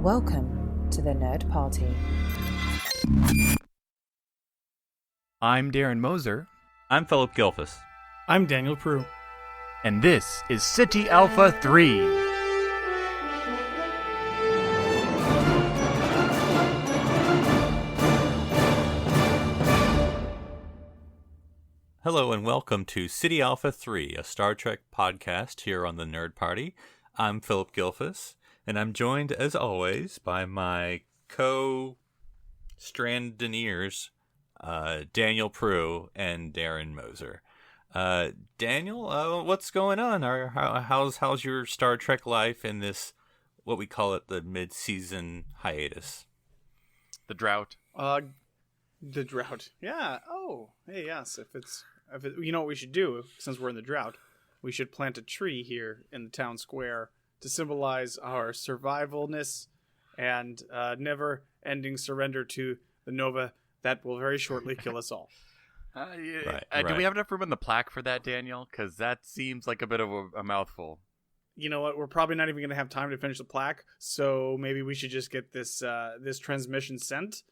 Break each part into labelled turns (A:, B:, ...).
A: Welcome to the Nerd Party.
B: I'm Darren Moser.
C: I'm Philip Gilfus.
D: I'm Daniel Prue.
B: And this is City Alpha 3.
C: Hello and welcome to City Alpha 3, a Star Trek podcast here on the Nerd Party. I'm Philip Gilfus, and I'm joined, as always, by my co-strandineers, Daniel Prue and Darren Moser. Daniel, what's going on? How's your Star Trek life in this, what we call it, the mid-season hiatus?
B: The drought.
D: The drought. Yeah. Oh, hey, yes. If you know what we should do, since we're in the drought, we should plant a tree here in the town square to symbolize our survivalness and never-ending surrender to the Nova that will very shortly kill us all.
B: Right. Do we have enough room in the plaque for that, Daniel? Because that seems like a bit of a mouthful.
D: You know what? We're probably not even going to have time to finish the plaque, so maybe we should just get this transmission sent,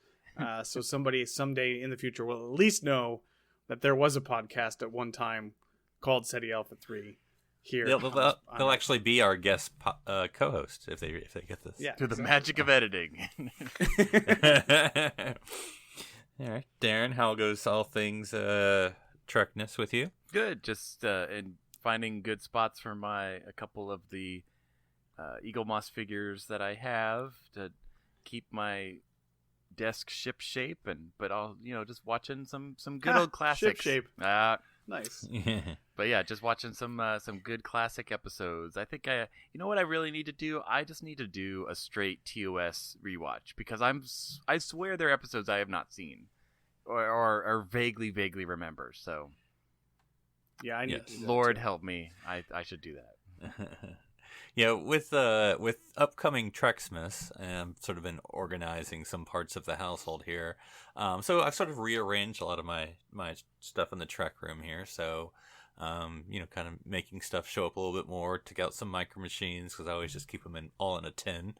D: so somebody someday in the future will at least know that there was a podcast at one time called SETI Alpha 3 here.
C: They'll actually be our guest co-host if they get this.
B: Yeah, through the magic of editing.
C: All right, Darren, how goes all things Trekness with you?
B: Good, just in finding good spots for a couple of the Eagle Moss figures that I have to keep my desk ship shape, but I'll just watching some good old classics.
D: Ship shape. Nice.
B: But yeah, just watching some good classic episodes. I think you know what I really need to do? I just need to do a straight TOS rewatch because I swear there are episodes I have not seen or vaguely remember. So
D: yeah, I need to do that
B: Lord
D: too.
B: help me. I should do that.
C: Yeah, with upcoming Treksmas, I've sort of been organizing some parts of the household here. So I've sort of rearranged a lot of my stuff in the Trek room here. So, kind of making stuff show up a little bit more. Took out some micro machines because I always just keep them all in a tin,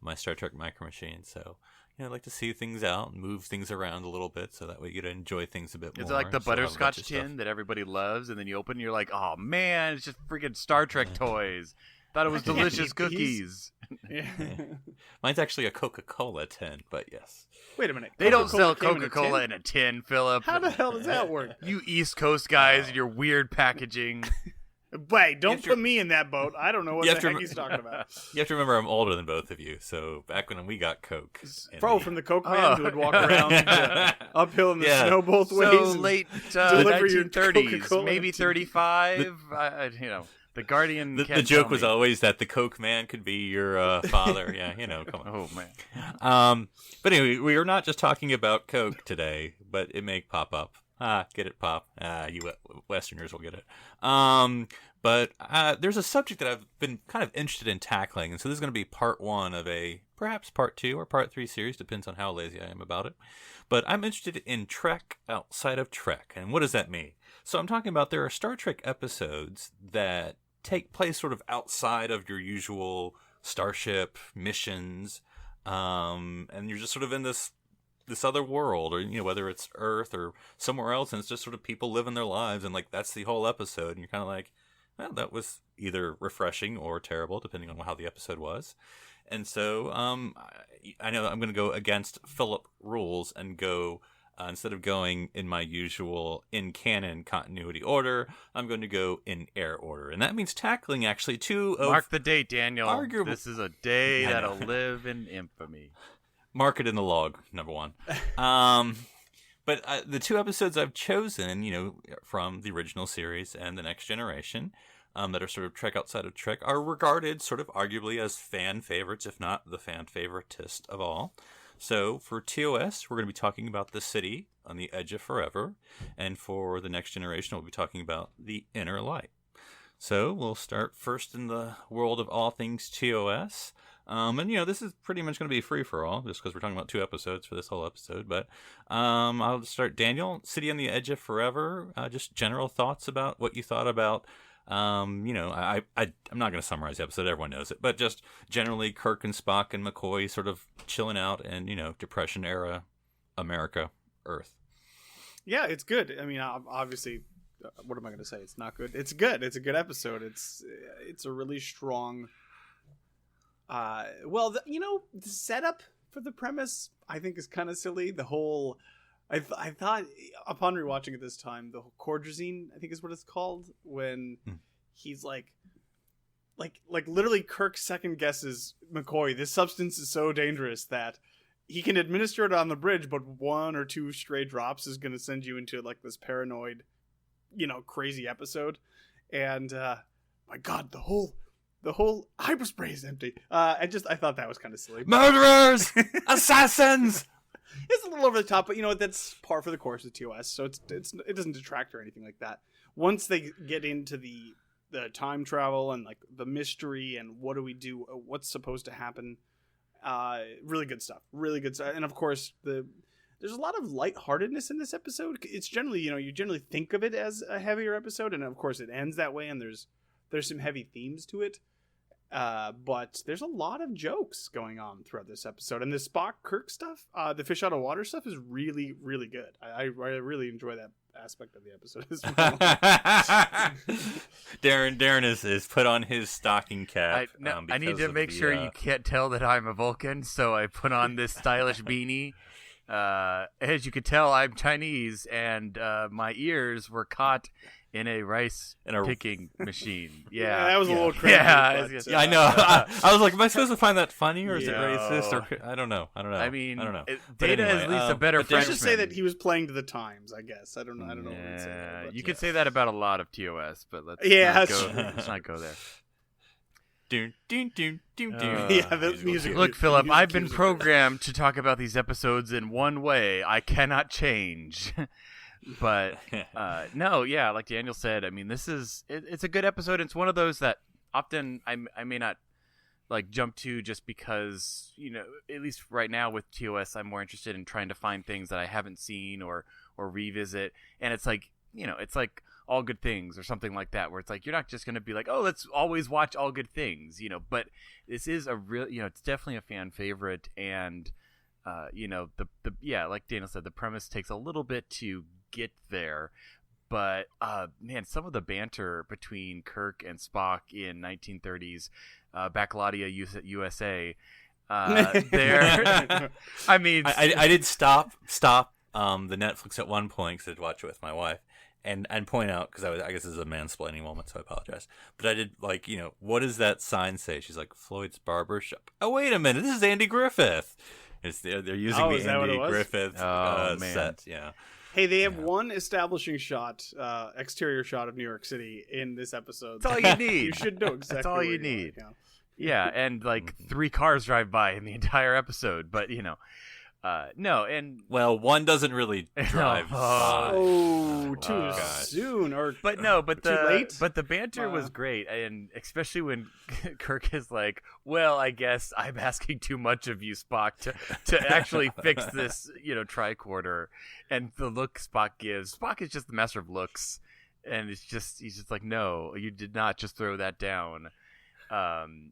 C: my Star Trek micro machines. So, I like to see things out and move things around a little bit so that way you get to enjoy things a bit more.
B: Is it like the butterscotch tin that everybody loves, and then you open and you're like, oh man, it's just freaking Star Trek toys. Thought it was delicious cookies.
D: Yeah.
C: Mine's actually a Coca-Cola tin, but yes.
D: Wait a minute.
B: They don't sell
D: came
B: Coca-Cola in a tin, Philip.
D: How the hell does that work?
B: You East Coast guys and your weird packaging.
D: Wait, don't put me in that boat. I don't know what the heck he's talking about.
C: You have to remember I'm older than both of you, so back when we got Coke.
D: From the Coke man who would walk around uphill in the snow both ways.
B: So late
D: deliver your
B: 1930s,
D: Coca-Cola
B: maybe 35. The Guardian.
C: The joke was always that the Coke man could be your father. Yeah, come on.
B: Oh man.
C: But anyway, we are not just talking about Coke today, but it may pop up. Get it, pop. You Westerners will get it. But there's a subject that I've been kind of interested in tackling, and so this is going to be part one of a perhaps part 2 or part 3 series, depends on how lazy I am about it. But I'm interested in Trek outside of Trek, and what does that mean? So I'm talking about there are Star Trek episodes that take place sort of outside of your usual starship missions, and you're just sort of in this other world, or whether it's Earth or somewhere else, and it's just sort of people living their lives, and like that's the whole episode, and you're kind of like, well, that was either refreshing or terrible, depending on how the episode was. And so I know I'm going to go against Philip rules and go, instead of going in my usual in-canon continuity order, I'm going to go in air order. And that means tackling actually two of...
B: Mark the date, Daniel.
C: Arguable...
B: This is a day that'll live in infamy.
C: Mark it in the log, number one. But the two episodes I've chosen, from the original series and The Next Generation, that are sort of Trek outside of Trek, are regarded sort of arguably as fan favorites, if not the fan favoritist of all. So for TOS, we're going to be talking about the city on the edge of forever. And for The Next Generation, we'll be talking about the inner light. So we'll start first in the world of all things TOS. And this is pretty much going to be free for all, just because we're talking about 2 episodes for this whole episode. But I'll start. Daniel, City on the Edge of Forever. Just general thoughts about what you thought about I'm not going to summarize the episode. Everyone knows it. But just generally, Kirk and Spock and McCoy sort of chilling out in, Depression era America, Earth.
D: Yeah, it's good. I mean, obviously, what am I going to say? It's not good. It's good. It's a good episode. It's a really strong. The setup for the premise I think is kind of silly. The whole, I thought upon rewatching it this time, the whole Cordrazine, I think is what it's called, when he's like literally Kirk second guesses McCoy. This substance is so dangerous that he can administer it on the bridge, but 1 or 2 stray drops is going to send you into like this paranoid, crazy episode. And my God, the whole hyperspray is empty. I thought that was kind of silly.
C: Murderers, assassins.
D: It's a little over the top, but that's par for the course of TOS, so it doesn't detract or anything like that. Once they get into the time travel and like the mystery and what do we do, what's supposed to happen. Really good stuff. And of course, there's a lot of lightheartedness in this episode. It's generally, you generally think of it as a heavier episode, and of course it ends that way, and there's some heavy themes to it. But there's a lot of jokes going on throughout this episode, and the Spock Kirk stuff, the fish out of water stuff is really, really good. I really enjoy that aspect of the episode as well.
C: Darren is put on his stocking cap.
B: I need to make sure you can't tell that I'm a Vulcan, so I put on this stylish beanie. As you can tell, I'm Chinese, and my ears were caught in a rice picking machine. Yeah,
D: that was a little crazy.
B: Yeah,
C: I know. I was like, am I supposed to find that funny, or is it racist? Or I don't know.
B: I mean,
C: I don't know.
B: Data is at least a better Frenchman.
D: Let's just say that he was playing to the times, I guess. I don't know.
B: Yeah, you could say that about a lot of TOS, but let's not go there.
C: Doom, doom, doom, doom, doom.
D: The music.
B: Look, Philip, I've been programmed to talk about these episodes in one way. I cannot change. But no, yeah, like Daniel said, I mean, it's a good episode. It's one of those that often I may not like jump to just because, at least right now with TOS, I'm more interested in trying to find things that I haven't seen or revisit. And it's like, it's like All Good Things or something like that, where it's like, you're not just going to be like, oh, let's always watch All Good Things, but this is a real, it's definitely a fan favorite. And, like Daniel said, the premise takes a little bit to get there, but man, some of the banter between Kirk and Spock in 1930s Bacladia USA, there. I mean,
C: I did stop the Netflix at one point because I'd watch it with my wife and point out, because I guess this is a mansplaining moment, so I apologize, but I did what does that sign say? She's like, Floyd's Barber Shop. Oh, wait a minute, this is Andy Griffith. They're using the Andy Griffith set. Yeah.
D: Hey, they have one establishing shot, exterior shot of New York City in this episode.
B: That's all you need.
D: You should know exactly.
B: That's all you need. Yeah, and 3 cars drive by in the entire episode, but no, and
C: one doesn't really drive by.
D: Oh, too soon, but
B: too
D: late.
B: But the banter was great, and especially when Kirk is like, "Well, I guess I'm asking too much of you, Spock, to actually fix this, tricorder." And the look Spock gives, Spock is just the master of looks, and he's just like, "No, you did not just throw that down." And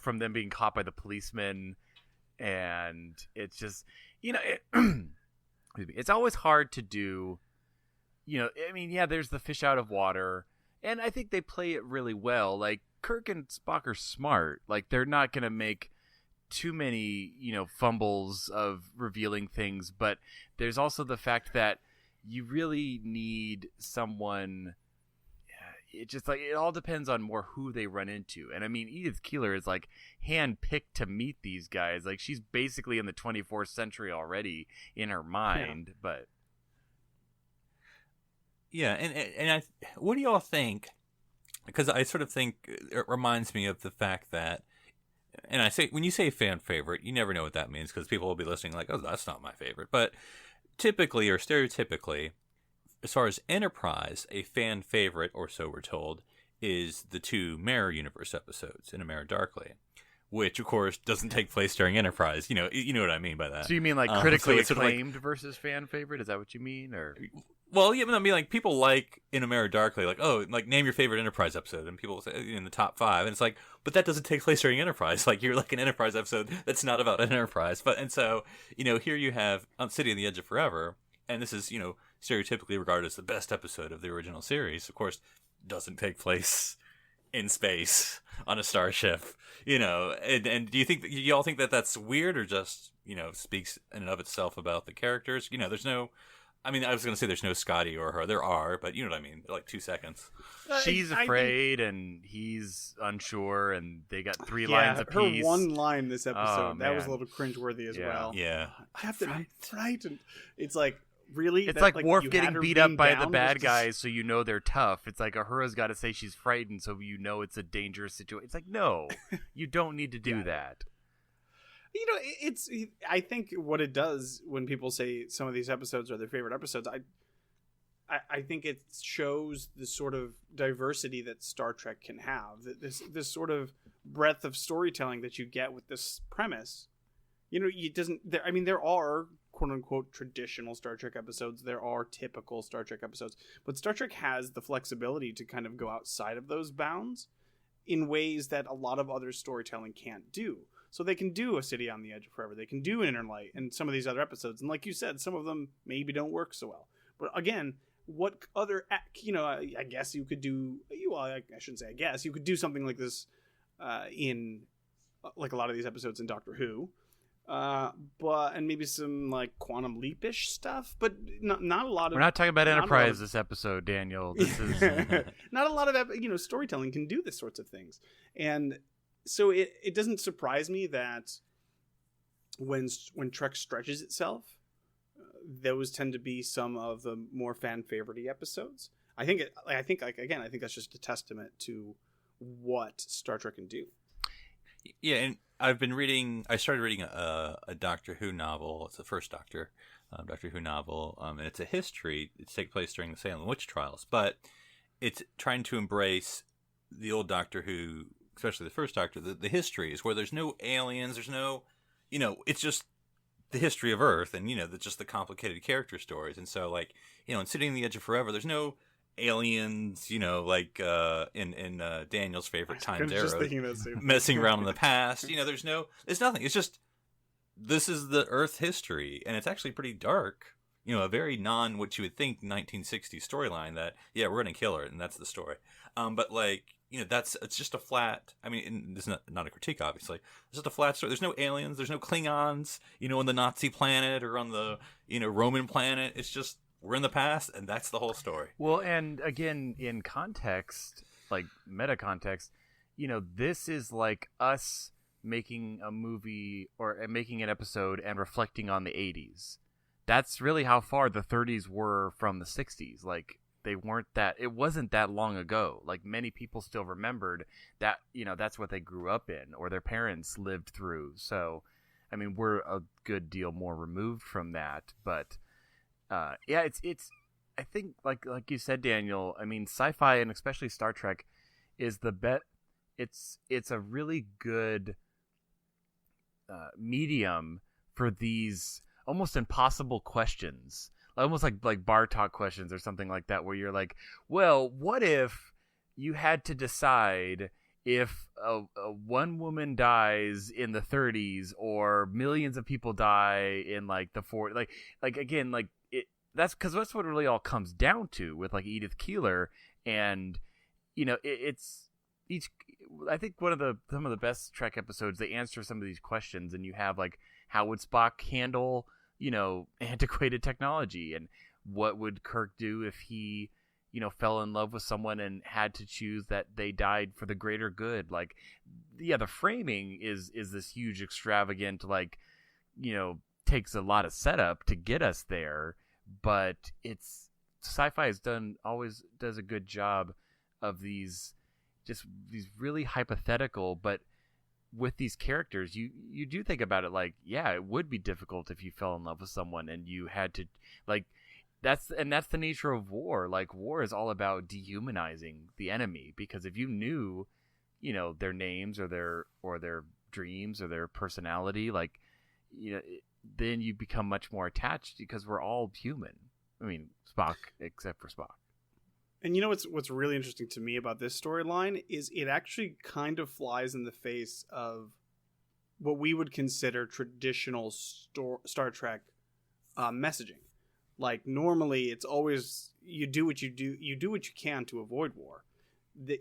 B: from them being caught by the policeman. And it's just, it's always hard to do, there's the fish out of water, and I think they play it really well. Like, Kirk and Spock are smart. Like, they're not going to make too many, fumbles of revealing things, but there's also the fact that you really need someone. It just it all depends on more who they run into. And I mean, Edith Keeler is hand-picked to meet these guys. Like, she's basically in the 24th century already in her mind. But
C: yeah, and what do y'all think? Because I sort of think it reminds me of the fact that, and I say, when you say fan favorite, you never know what that means, because people will be listening like, oh, that's not my favorite. But typically or stereotypically, as far as Enterprise, a fan favorite, or so we're told, is the 2 Mirror Universe episodes, In a Mirror Darkly, which, of course, doesn't take place during Enterprise. You know what I mean by that.
B: So you mean critically acclaimed versus fan favorite? Is that what you mean? Or
C: Well, yeah, but I mean, like, people like In a Mirror Darkly, like, oh, like, name your favorite Enterprise episode, and people say in the top 5, and it's like, but that doesn't take place during Enterprise. Like, you're like an Enterprise episode that's not about an Enterprise. And so, here you have City on the Edge of Forever, and this is, stereotypically regarded as the best episode of the original series. Of course, doesn't take place in space on a starship, and do you all think that that's weird, or just, speaks in and of itself about the characters? There's no. I mean, I was going to say there's no Scotty or her. There are, but you know what I mean. They're like 2 seconds.
B: She's afraid, and he's unsure, and they got 3 lines apiece.
D: Her one line this episode, that was a
B: man.
D: little cringeworthy as well.
C: Yeah.
D: I have to be frightened. It's like, really?
B: It's like Worf
D: you had
B: getting
D: her
B: beat
D: being
B: up by
D: down
B: the bad
D: just to
B: guys, so they're tough. It's like Uhura's got to say she's frightened, so it's a dangerous situation. It's like, no, you don't need to do that.
D: I think what it does when people say some of these episodes are their favorite episodes, I think it shows the sort of diversity that Star Trek can have. This sort of breadth of storytelling that you get with this premise. There are quote unquote traditional Star Trek episodes. There are typical Star Trek episodes, but Star Trek has the flexibility to kind of go outside of those bounds in ways that a lot of other storytelling can't do. So they can do A City on the Edge of Forever. They can do Inner Light and some of these other episodes. And like you said, some of them maybe don't work so well. But again, what other, I guess you could do, I shouldn't say I guess, you could do something like this in, like a lot of these episodes in Doctor Who. And maybe some like Quantum Leap-ish stuff, but not a lot of...
B: We're not talking about Enterprise this episode, Daniel. This is...
D: Not a lot of, storytelling can do this sorts of things. And... So it doesn't surprise me that when Trek stretches itself, those tend to be some of the more fan favorite episodes. I think that's just a testament to what Star Trek can do.
C: Yeah, and I started reading a Doctor Who novel. It's the first Doctor Who novel, and it's a history. It's taking place during the Salem witch trials, but it's trying to embrace the old Doctor Who, especially the first Doctor, the histories where there's no aliens, there's no, it's just the history of Earth and, just the complicated character stories. And so, like, in Sitting on the Edge of Forever, there's no aliens, like in Daniel's favorite Times Arrow, messing around in the past. There's nothing. It's just, this is the Earth history, and it's actually pretty dark. A very what you would think 1960s storyline that, we're going to kill her, and that's the story. But, like, it's just a flat, I mean, this is not a critique, obviously. It's just a flat story. There's no aliens, there's no Klingons, on the Nazi planet or on the, Roman planet. It's just, we're in the past, and that's the whole story.
B: Well, and again, in context, like meta context, this is like us making a movie or making an episode and reflecting on the 80s. That's really how far the 30s were from the 60s. Like, it wasn't that long ago. Like, many people still remembered that, that's what they grew up in or their parents lived through. So, I mean, we're a good deal more removed from that. But, it's I think, like you said, Daniel, I mean, sci-fi and especially Star Trek is it's a really good medium for these almost impossible questions. Almost like bar talk questions or something like that, where you're like, well, what if you had to decide if one woman dies in the 30s or millions of people die in like the 40s? Like again, like that's because that's what it really all comes down to with like Edith Keeler, and it's each. I think some of the best Trek episodes, they answer some of these questions, and you have like, how would Spock handle antiquated technology, and what would Kirk do if he fell in love with someone and had to choose that they died for the greater good? Like, the framing is this huge extravagant, like, takes a lot of setup to get us there, but it's sci-fi always does a good job of these really hypothetical, but with these characters, you do think about it like, yeah, it would be difficult if you fell in love with someone and you had to, like, that's the nature of war. Like, war is all about dehumanizing the enemy, because if you knew, their names or their dreams or their personality, like, then you become much more attached because we're all human. I mean, Spock, except for Spock.
D: And you know what's really interesting to me about this storyline is it actually kind of flies in the face of what we would consider traditional Star Trek messaging. Like normally, it's always you do what you can to avoid war. That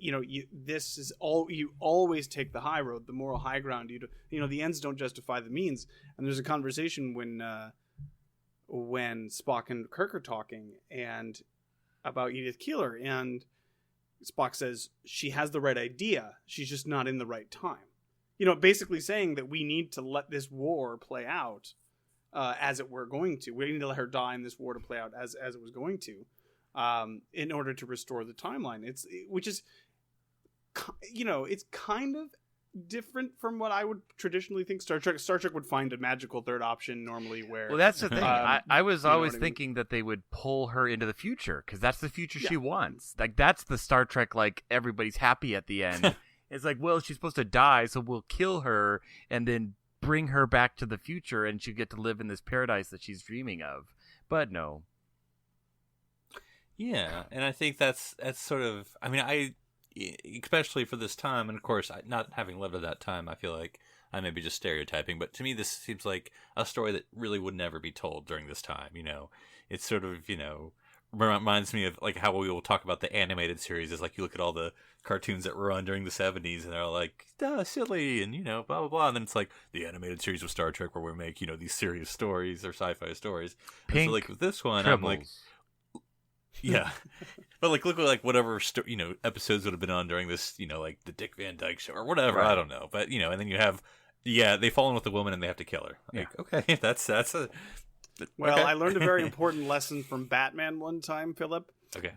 D: this is all you always take the high road, the moral high ground. The ends don't justify the means. And there's a conversation when Spock and Kirk are talking and about Edith Keeler, and Spock says she has the right idea, she's just not in the right time. Basically saying that we need to let this war play out as it were going to. We need to let her die in this war to play out as it was going to, in order to restore the timeline. It's kind of different from what I would traditionally think Star Trek would find a magical third option normally where...
B: Well, that's the thing. I was always thinking
D: I mean?
B: that they would pull her into the future because that's the future
D: Yeah.
B: she wants. Like, that's the Star Trek, like, everybody's happy at the end. It's like, well, she's supposed to die, so we'll kill her and then bring her back to the future and she'll get to live in this paradise that she's dreaming of. But no.
C: Yeah, and I think that's sort of... I mean, especially for this time, and of course, not having lived at that time, I feel like I may be just stereotyping, but to me this seems like a story that really would never be told during this time. It's sort of, reminds me of like how we will talk about the animated series. Is like you look at all the cartoons that were on during the 70s and they're all like, silly, and blah blah blah, and then it's like the animated series of Star Trek where we make these serious stories or sci-fi stories.
B: Pink
C: so like with this one,
B: Tribbles.
C: I'm like, yeah, but like look at like whatever episodes would have been on during this, like the Dick Van Dyke Show or whatever.
B: Right.
C: I don't know, but and then you have they fall in with the woman and they have to kill her. Like, okay, that's a
D: Well,
C: okay.
D: I learned a very important lesson from Batman one time, Philip.
C: okay.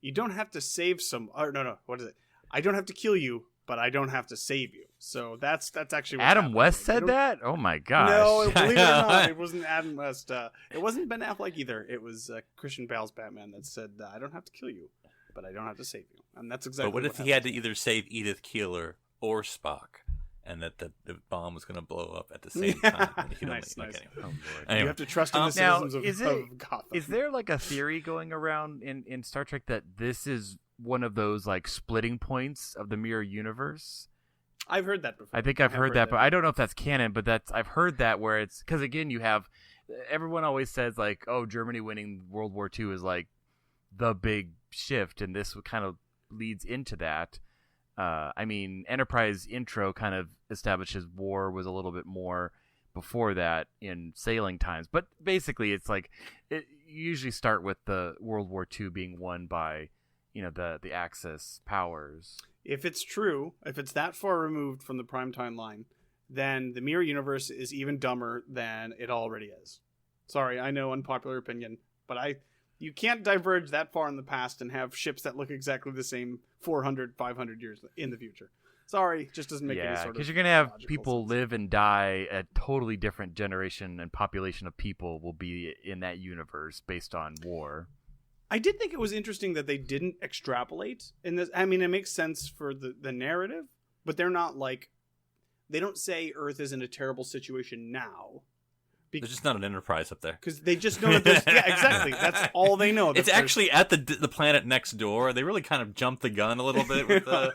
D: You don't have to save no, what is it? I don't have to kill you, but I don't have to save you. So that's actually what
B: Adam
D: happened.
B: West
D: You
B: said
D: don't-
B: that? Oh my gosh.
D: No, believe it or not, it wasn't Adam West. It wasn't Ben Affleck either. It was Christian Bale's Batman that said, I don't have to kill you, but I don't have to save you. And that's exactly
C: But what if he had to either save Edith Keeler or Spock, and that the bomb was going to blow up at the same time? And he could
D: Nice,
C: only-
D: nice.
C: okay,
B: Oh, Lord.
C: anyway.
D: You have to trust in the
B: Now,
D: citizens of Gotham.
B: Is there like a theory going around in Star Trek that this is one of those like splitting points of the mirror universe?
D: I've heard that before.
B: I think I've
D: have
B: heard that, but I don't know if that's canon. But I've heard that where it's because again, you have everyone always says like, oh, Germany winning World War II is like the big shift, and this kind of leads into that. I mean, Enterprise intro kind of establishes war was a little bit more before that in sailing times, but basically it's like you usually start with the World War II being won by the Axis powers.
D: If it's true, if it's that far removed from the primetime line, then the mirror universe is even dumber than it already is. Sorry, I know, unpopular opinion, but you can't diverge that far in the past and have ships that look exactly the same 400, 500 years in the future. Sorry, just doesn't make any
B: Yeah,
D: sort of
B: because you're gonna have
D: logical
B: people
D: sense.
B: live and die. A totally different generation and population of people will be in that universe based on war.
D: I did think it was interesting that they didn't extrapolate in this. I mean, it makes sense for the narrative, but they're not like, they don't say Earth is in a terrible situation now.
C: There's just not an Enterprise up there.
D: Because they just know that there's... Yeah, exactly. That's all they know.
C: It's actually at the planet next door. They really kind of jumped the gun a little bit with the...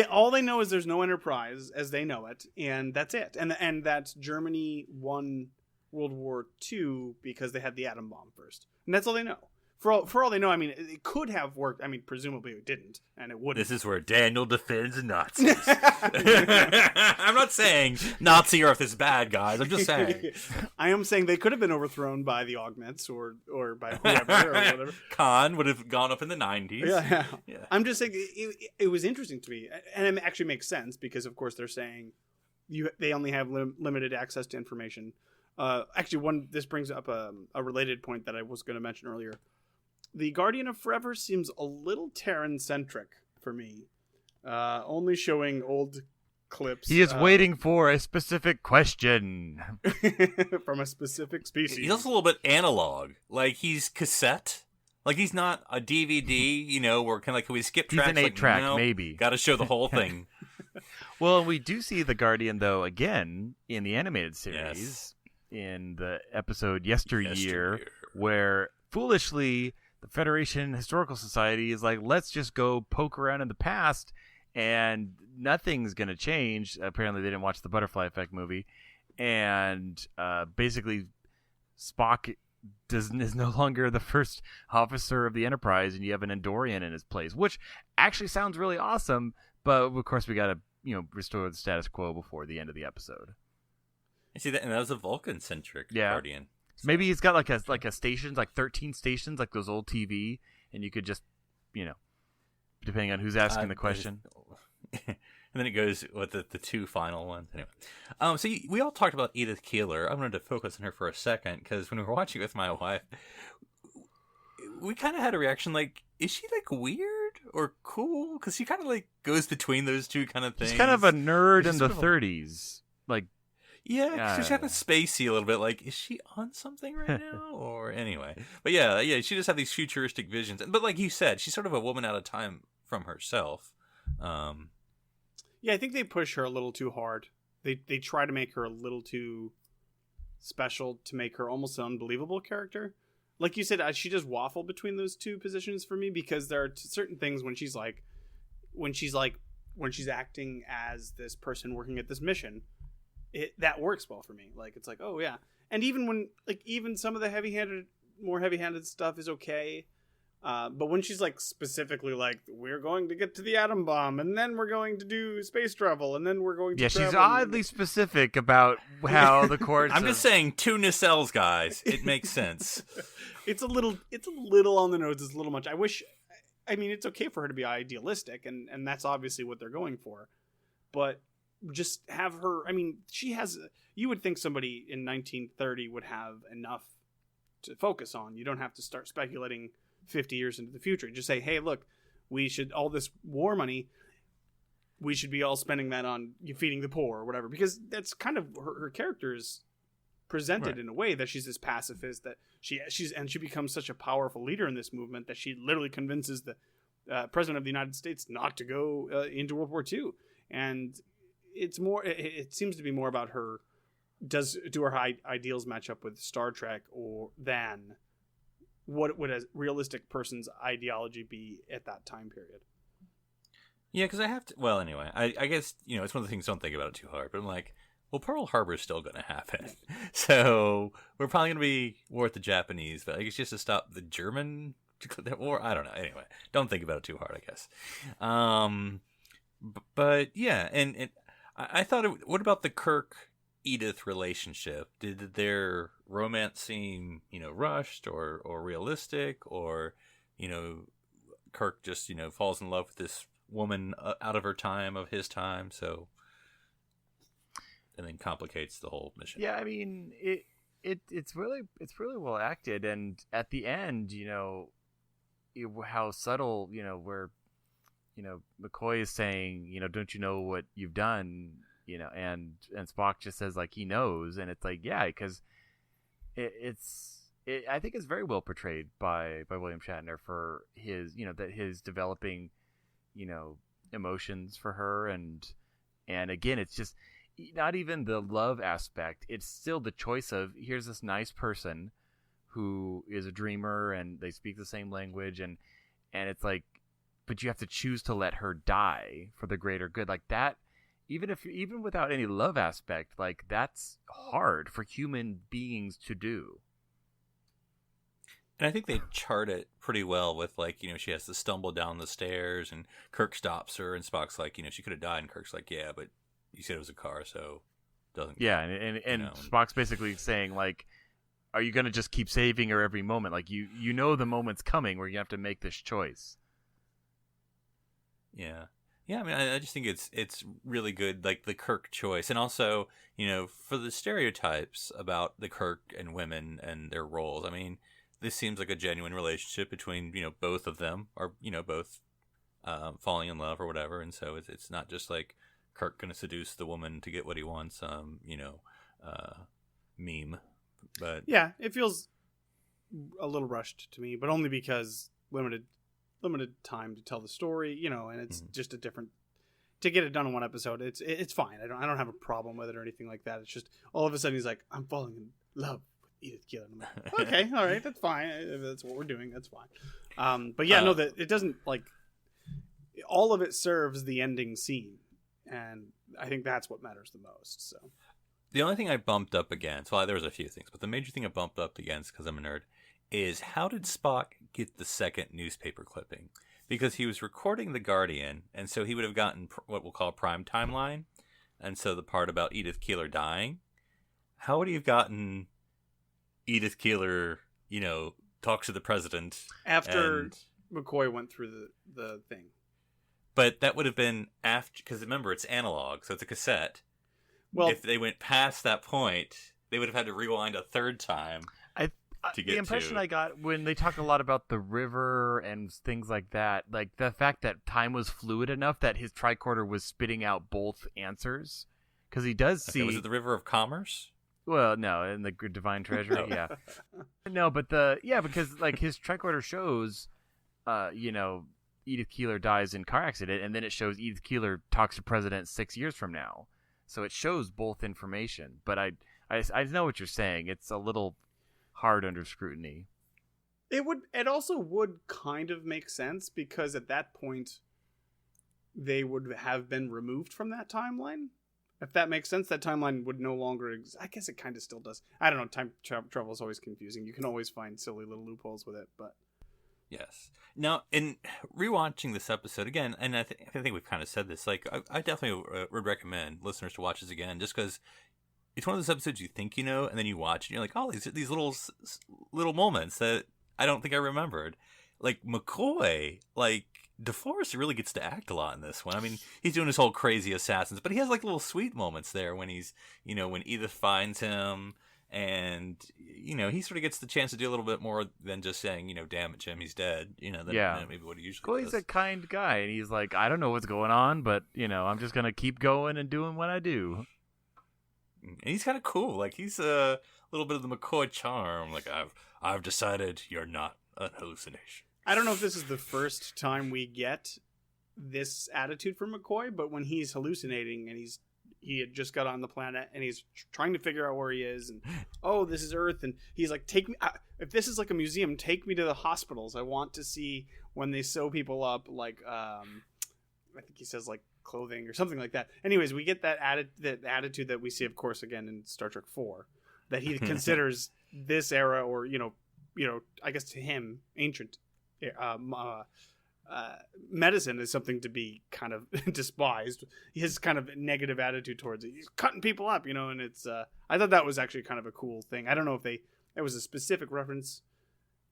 D: all they know is there's no Enterprise as they know it, and that's it. And that Germany won World War II because they had the atom bomb first. And that's all they know. For all they know, I mean, it could have worked. I mean, presumably it didn't, and it wouldn't.
C: This is where Daniel defends Nazis. I'm not saying Nazi Earth is bad, guys. I'm just saying.
D: I am saying they could have been overthrown by the augments or by whoever or whatever.
C: Khan would have gone up in the 90s.
D: Yeah. I'm just saying it was interesting to me, and it actually makes sense because, of course, they're saying they only have limited access to information. Actually, this brings up a related point that I was going to mention earlier. The Guardian of Forever seems a little Terran-centric for me, only showing old clips.
B: He is waiting for a specific question.
D: from a specific species.
C: He's also a little bit analog. Like, he's cassette. Like, he's not a DVD, where kind of like, can we skip
B: He's
C: tracks?
B: an
C: Like,
B: 8-track,
C: no,
B: maybe.
C: Got to show the whole thing.
B: Well, we do see the Guardian, though, again, in the animated series,
C: Yes.
B: in the episode Yesteryear,
C: Yesteryear.
B: where foolishly, the Federation Historical Society is like, let's just go poke around in the past and nothing's going to change. Apparently they didn't watch the Butterfly Effect movie. And basically Spock is no longer the first officer of the Enterprise, and you have an Andorian in his place, which actually sounds really awesome. But of course we got to, restore the status quo before the end of the episode.
C: You see that, and that was a Vulcan-centric Guardian.
B: So maybe he's got like a stations, like 13 stations, like those old TV, and you could just, depending on who's asking the question.
C: And then it goes with the two final ones. Anyway, so we all talked about Edith Keeler. I wanted to focus on her for a second because when we were watching it with my wife, we kind of had a reaction like, is she like weird or cool? Because she kind of like goes between those two kind of things.
B: She's kind of a nerd in the 30s, like.
C: Yeah, she's kind of spacey a little bit. Like, is she on something right now? Or anyway, but yeah, she just have these futuristic visions. But like you said, she's sort of a woman out of time from herself.
D: Yeah, I think they push her a little too hard. They try to make her a little too special to make her almost an unbelievable character. Like you said, she just waffle between those two positions for me because there are certain things when she's acting as this person working at this mission, that works well for me. Like, it's like, oh yeah. And even when, like, even some of the more heavy-handed stuff is okay. But when she's like specifically like, we're going to get to the atom bomb, and then we're going to do space travel, and then we're going to
B: she's oddly specific about how the course.
C: I'm just saying, two nacelles, guys. It makes sense.
D: It's a little on the nose. It's a little much. I mean, it's okay for her to be idealistic, and that's obviously what they're going for. But just have her. I mean, she has. You would think somebody in 1930 would have enough to focus on. You don't have to start speculating 50 years into the future. Just say, hey, look, we should, all this war money, we should be all spending that on feeding the poor or whatever, because that's kind of her character is presented in a way that she's this pacifist, that she becomes such a powerful leader in this movement that she literally convinces the president of the United States not to go into World War II. And it's more, it seems to be more about her, do her ideals match up with Star Trek, or than what would a realistic person's ideology be at that time period?
C: Yeah, because I have to. Well, anyway, I guess it's one of the things. Don't think about it too hard. But I'm like, well, Pearl Harbor is still going to happen, so we're probably going to be war with the Japanese. But I guess just to stop the German war. I don't know. Anyway, don't think about it too hard. I guess. But yeah, and I thought, what about the Kirk Edith relationship? Did their romance seem rushed or realistic, or Kirk just falls in love with this woman out of her time, of his time, so, and then complicates the whole mission?
B: Yeah, I mean, it's really well acted, and at the end, how subtle, where McCoy is saying, don't you know what you've done? And Spock just says like he knows, and it's like, yeah, because I think it's very well portrayed by William Shatner for his that his developing emotions for her, and again, it's just not even the love aspect, it's still the choice of, here's this nice person who is a dreamer and they speak the same language, and it's like, but you have to choose to let her die for the greater good, like that. Even without any love aspect, like, that's hard for human beings to do.
C: And I think they chart it pretty well with, like, she has to stumble down the stairs and Kirk stops her and Spock's like, she could have died, and Kirk's like, yeah, but you said it was a car, so it doesn't.
B: Yeah, and Spock's basically saying, like, are you going to just keep saving her every moment? Like, you know the moment's coming where you have to make this choice.
C: Yeah. Yeah, I mean, I just think it's really good, like the Kirk choice, and also, for the stereotypes about the Kirk and women and their roles. I mean, this seems like a genuine relationship between both of them, or both falling in love or whatever, and so it's not just like Kirk going to seduce the woman to get what he wants, meme. But
D: yeah, it feels a little rushed to me, but only because limited time to tell the story, and it's just a different, to get it done in one episode. It's fine. I don't have a problem with it or anything like that. It's just all of a sudden he's like, I'm falling in love with Edith Keeler. I'm like, okay, all right, that's fine. If that's what we're doing, that's fine. But yeah, no, that it doesn't like all of it serves the ending scene, and I think that's what matters the most. So
C: The only thing I bumped up against, well, there was a few things, but the major thing I bumped up against, because I'm a nerd, is how did Spock get the second newspaper clipping? Because he was recording The Guardian, and so he would have gotten what we'll call prime timeline, and so the part about Edith Keeler dying. How would he have gotten Edith Keeler, talks to the president
D: after McCoy went through the thing?
C: But that would have been after, because remember, it's analog, so it's a cassette. Well, if they went past that point, they would have had to rewind a third time.
B: The impression I got when they talk a lot about the river and things like that, like the fact that time was fluid enough that his tricorder was spitting out both answers, because he does see.
C: Was it the River of Commerce?
B: Well, no, in the Divine Treasury, yeah. No, but because like his tricorder shows, Edith Keeler dies in car accident, and then it shows Edith Keeler talks to President 6 years from now, so it shows both information. But I know what you're saying. It's a little hard under scrutiny.
D: It also would kind of make sense, because at that point they would have been removed from that timeline. If that makes sense, that timeline would no longer I guess it kind of still does. I don't know, time travel is always confusing. You can always find silly little loopholes with it, but
C: yes. Now, in rewatching this episode again, and I think we've kind of said this, like I definitely would recommend listeners to watch this again, just because it's one of those episodes you think you know, and then you watch and you're like, oh, these little moments that I don't think I remembered. Like McCoy, like DeForest really gets to act a lot in this one. I mean, he's doing his whole crazy assassins, but he has like little sweet moments there when he's, when Edith finds him, and he sort of gets the chance to do a little bit more than just saying, damn it, Jim, he's dead. Than maybe what he usually does.
B: He's a kind guy, and he's like, I don't know what's going on, but I'm just gonna keep going and doing what I do.
C: And he's kind of cool. Like, he's a little bit of the McCoy charm. Like, I've decided you're not an hallucination.
D: I don't know if this is the first time we get this attitude from McCoy, but when he's hallucinating and he had just got on the planet and he's trying to figure out where he is, and this is Earth, and he's like, take me. If this is like a museum, take me to the hospitals. I want to see when they sew people up, like I think he says like clothing or something like that. Anyways, we get that attitude that we see, of course, again in Star Trek 4, that he considers this era, or I guess to him, ancient medicine is something to be kind of despised. His kind of negative attitude towards it, he's cutting people up, and it's I thought that was actually kind of a cool thing. I don't know if it was a specific reference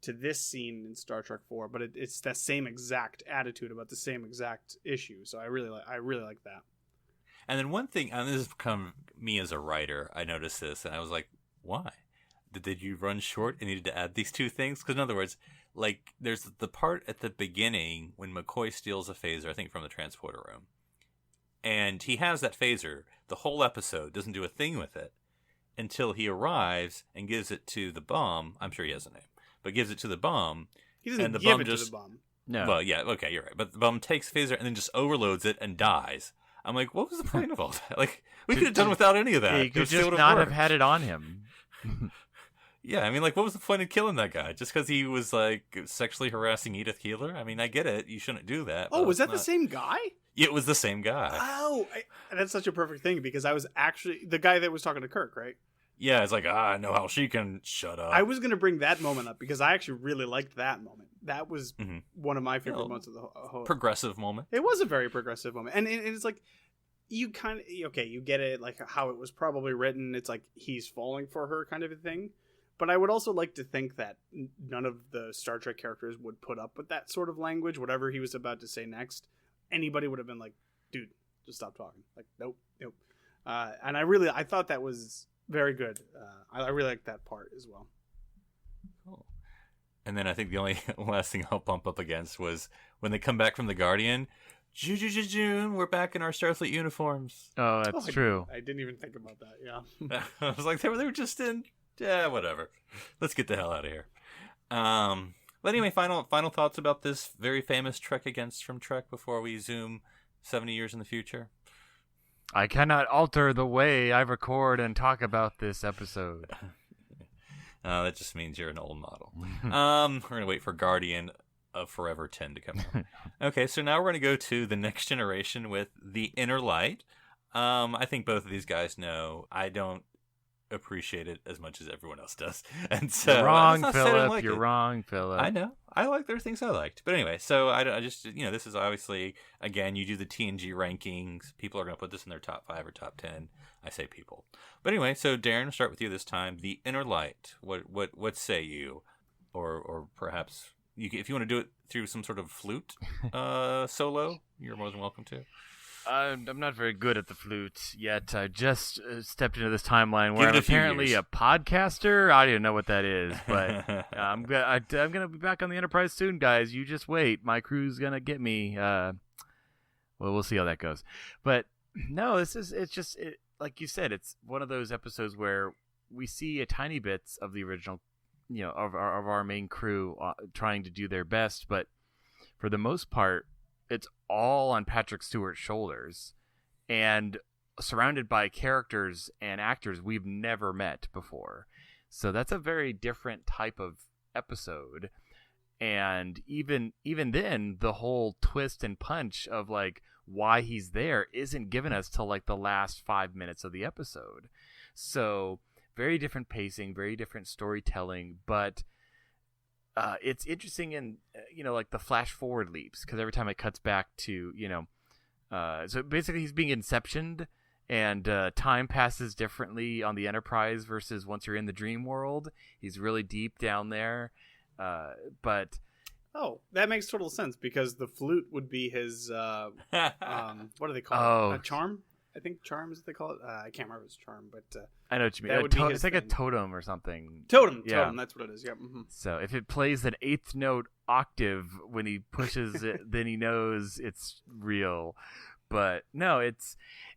D: to this scene in Star Trek 4, but it's that same exact attitude about the same exact issue. So I really like that. And
C: then one thing, and this has become me as a writer, I noticed this, and I was like, why? Did you run short and needed to add these two things? Because in other words, like, there's the part at the beginning when McCoy steals a phaser, I think from the transporter room. And he has that phaser. The whole episode doesn't do a thing with it until he arrives and gives it to the bum. I'm sure he has a name, but gives it to the bum.
D: He doesn't
C: and the
D: give
C: bum
D: it
C: just,
D: to the bum.
B: No.
C: Well, yeah, okay, you're right. But the bum takes the phaser and then just overloads it and dies. I'm like, what was the point of all that? Like, we could have done without any of that.
B: He could just not have had it on him.
C: Yeah, I mean, like, what was the point of killing that guy? Just because he was, like, sexually harassing Edith Keeler? I mean, I get it. You shouldn't do that.
D: Oh, was that the same guy?
C: It was the same guy.
D: Oh, that's such a perfect thing, because I was actually the guy that was talking to Kirk, right?
C: Yeah, it's like, I know how she can shut up.
D: I was going to bring that moment up, because I actually really liked that moment. That was one of my favorite moments of the whole.
C: Progressive moment.
D: It was a very progressive moment. And it's like, you kind of, you get it, like, how it was probably written. It's like, he's falling for her kind of a thing. But I would also like to think that none of the Star Trek characters would put up with that sort of language, whatever he was about to say next. Anybody would have been like, dude, just stop talking. Like, nope. And I thought that was very good. I really liked that part as well.
C: Cool. And then I think the only last thing I'll bump up against was when they come back from the Guardian. June, we're back in our Starfleet uniforms.
B: Oh, that's true.
D: I didn't even think about that, yeah.
C: I was like, they were just in... Yeah, whatever. Let's get the hell out of here. But anyway, final thoughts about this very famous Trek Against from Trek before we zoom 70 years in the future?
B: I cannot alter the way I record and talk about this episode.
C: That just means you're an old model. We're going to wait for Guardian of Forever 10 to come out. Okay, so now we're going to go to the next generation with The Inner Light. I think both of these guys know I don't appreciate it as much as everyone else does. And so
B: You're wrong,
C: that's not saying I
B: Philip.
C: like
B: You're
C: it.
B: wrong, Philip.
C: I know. I like there are things I liked. But anyway, so I just, this is obviously, again, you do the TNG rankings. People are going to put this in their top 5 or top 10. I say people. But anyway, so Darren, we'll start with you this time. The Inner Light. What say you? Or perhaps, if you want to do it through some sort of flute solo, you're more than welcome to.
B: I'm not very good at the flute yet. I just stepped into this timeline where
C: Give it
B: I'm
C: a few
B: apparently
C: years.
B: a podcaster. I don't even know what that is, but I'm gonna be back on the Enterprise soon, guys. You just wait. My crew's gonna get me. Well, we'll see how that goes. But no, it's just like you said. It's one of those episodes where we see a tiny bits of the original, of our main crew trying to do their best, but for the most part, it's all on Patrick Stewart's shoulders and surrounded by characters and actors we've never met before. So that's a very different type of episode. And even then, the whole twist and punch of like why he's there isn't given us till like the last 5 minutes of the episode. So very different pacing, very different storytelling, but it's interesting in, like the flash forward leaps, because every time it cuts back to, so basically he's being inceptioned, and time passes differently on the Enterprise versus once you're in the dream world. He's really deep down there. But
D: Oh, that makes total sense, because the flute would be his, what do they call it? A charm? I think charm is what they call it. I can't remember if it's charm, but
B: I know what you mean.
D: that would be his
B: It's like a
D: thing.
B: totem or something.
D: Totem,
B: Yeah.
D: that's what it is. Yep. Mm-hmm.
B: So if it plays an eighth note octave when he pushes it, then he knows it's real. But no,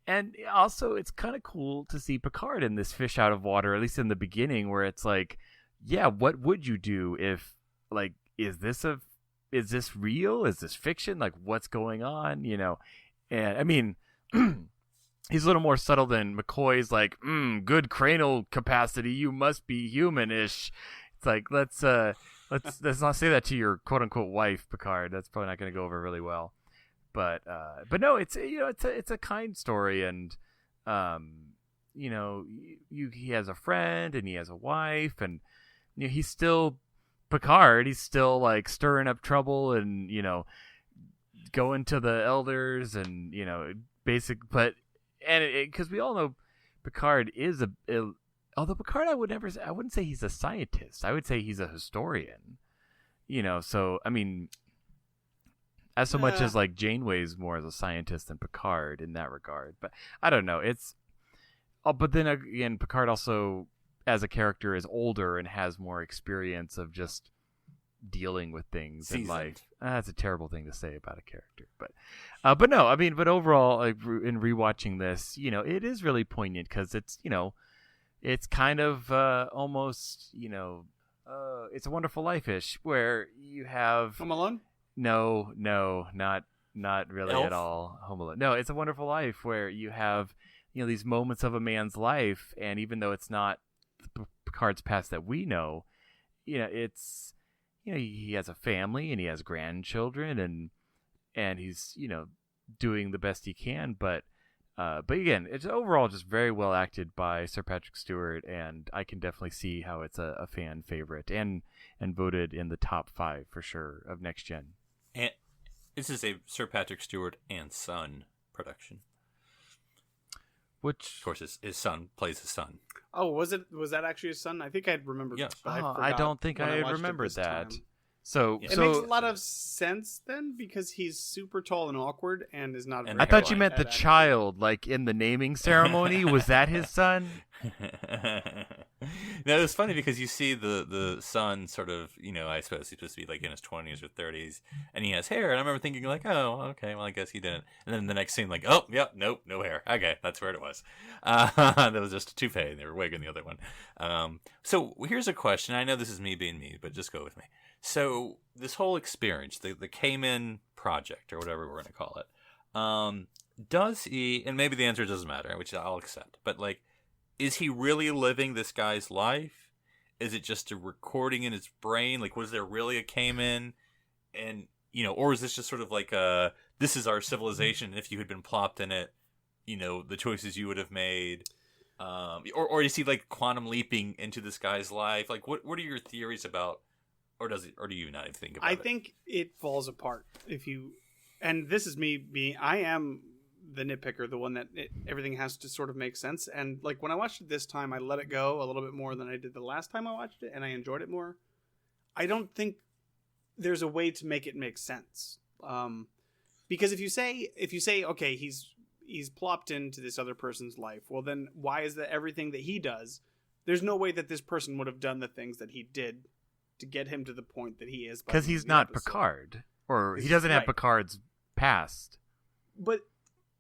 B: and also it's kind of cool to see Picard in this fish out of water, at least in the beginning, where it's like, yeah, what would you do if, like, is this real? Is this fiction? Like, what's going on? And I mean, he's a little more subtle than McCoy's, like, good cranial capacity, you must be human-ish. It's like, let's not say that to your quote-unquote wife, Picard. That's probably not going to go over really well. But no, it's a kind story, and he has a friend and he has a wife, and he's still Picard. He's still like stirring up trouble and going to the elders and because we all know Picard is although Picard I wouldn't say he's a scientist. I would say he's a historian. So I mean, as so much as like Janeway's more as a scientist than Picard in that regard. But I don't know. But then again, Picard also as a character is older and has more experience of just dealing with things in life. That's a terrible thing to say about a character, but no, I mean, but overall, like, in rewatching this, it is really poignant because it's it's kind of almost It's a Wonderful Life-ish, where you have
D: Home Alone?
B: No, not really
C: Elf?
B: at all. Home Alone. No, It's a Wonderful Life, where you have these moments of a man's life, and even though it's not Picard's past that we know, it's he has a family and he has grandchildren and he's doing the best he can, but again, it's overall just very well acted by Sir Patrick Stewart, and I can definitely see how it's a fan favorite and voted in the top 5 for sure of Next Gen.
C: And this is a Sir Patrick Stewart and Son production.
B: Which,
C: of course, his son plays his son.
D: Oh, was that actually his son? I think I'd remembered.
C: Yes.
D: But
B: I don't think I had remembered that. So
D: It makes a lot of sense then, because he's super tall and awkward and is not.
C: And
B: I thought you
C: Hairline.
B: meant the child, like in the naming ceremony. Was that his son?
C: No, it's funny because you see the son sort of, I suppose he's supposed to be like in his 20s or 30s, and he has hair, and I remember thinking like, oh, okay, well, I guess he didn't. And then the next scene, like, oh, yeah, nope, no hair. Okay, that's where it was. That was just a toupee, and they were wigging the other one. So here's a question. I know this is me being me, but just go with me. So this whole experience, the Cayman project, or whatever we're going to call it, does he, and maybe the answer doesn't matter, which I'll accept, but like, is he really living this guy's life? Is it just a recording in his brain? Like, was there really a caiman? And, or is this just sort of like this is our civilization, and if you had been plopped in it, the choices you would have made? Or is he like quantum leaping into this guy's life? Like, what are your theories about, or do you not even think about it?
D: I think it falls apart and this is me I am the nitpicker, the one that everything has to sort of make sense. And like when I watched it this time, I let it go a little bit more than I did the last time I watched it, and I enjoyed it more. I don't think there's a way to make it make sense. Because if you say, okay, he's plopped into this other person's life, well then why is that everything that he does, there's no way that this person would have done the things that he did to get him to the point that he is.
B: Because he's not Picard, or he doesn't have Picard's past.
D: But